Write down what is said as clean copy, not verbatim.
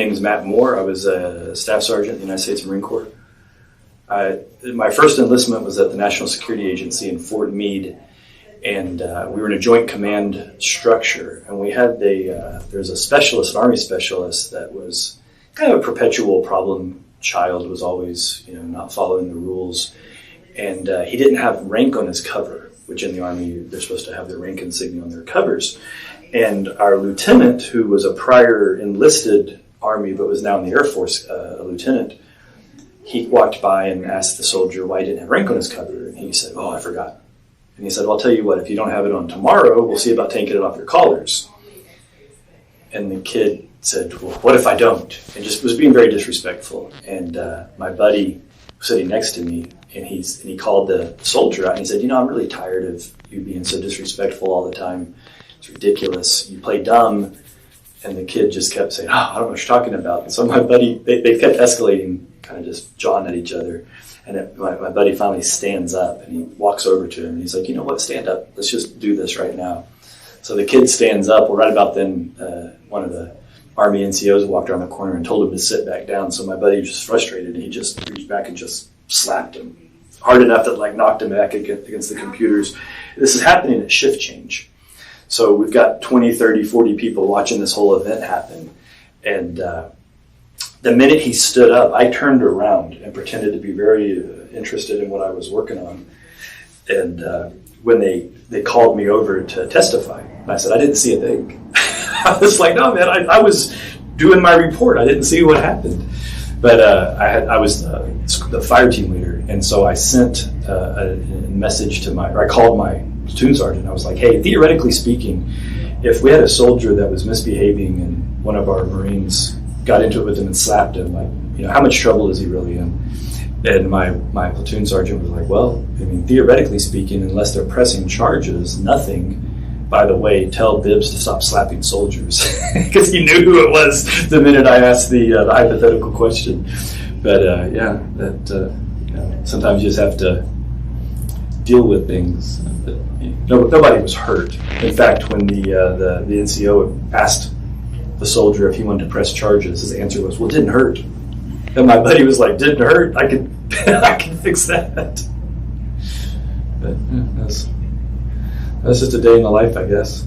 name is Matt Moore. I was a staff sergeant in the United States Marine Corps. My first enlistment was at the National Security Agency in Fort Meade, and we were in a joint command structure. And we had there's a specialist, an Army specialist, that was kind of a perpetual problem child, was always not following the rules. And he didn't have rank on his cover, which in the Army, they're supposed to have their rank insignia on their covers. And our lieutenant, who was a prior enlisted Army but was now in the Air Force, a lieutenant, he walked by and asked the soldier why he didn't have rank on his cover. And he said, I forgot. And he said, well, I'll tell you what, if you don't have it on tomorrow, we'll see about taking it off your collars. And the kid said, well, what if I don't? And just was being very disrespectful. And my buddy was sitting next to me, and he called the soldier out, and he said, I'm really tired of you being so disrespectful all the time. It's ridiculous. You play dumb. And the kid just kept saying, I don't know what you're talking about. And so my buddy, they kept escalating, kind of just jawing at each other. And my buddy finally stands up, and he walks over to him, and he's like, you know what, stand up. Let's just do this right now. So the kid stands up. Well, right about then, one of the Army NCOs walked around the corner and told him to sit back down. So my buddy was just frustrated, and he just reached back and just slapped him hard enough that knocked him back against the computers. This is happening at shift change. So we've got 20, 30, 40 people watching this whole event happen. And the minute he stood up, I turned around and pretended to be very interested in what I was working on. And when they called me over to testify, I said, I didn't see a thing. I was like, no, man, I was doing my report. I didn't see what happened. But I was the fire team leader. And so I sent a message I called my platoon sergeant. I was like, hey, theoretically speaking, if we had a soldier that was misbehaving and one of our Marines got into it with him and slapped him, how much trouble is he really in? And my platoon sergeant was like, well, theoretically speaking, unless they're pressing charges, nothing. By the way, tell Bibbs to stop slapping soldiers, because he knew who it was the minute I asked the hypothetical question. But sometimes you just have to deal with things. But, nobody was hurt. In fact, when the NCO asked the soldier if he wanted to press charges, his answer was, well, it didn't hurt. And my buddy was like, didn't hurt? I can fix that. But that's just a day in the life, I guess.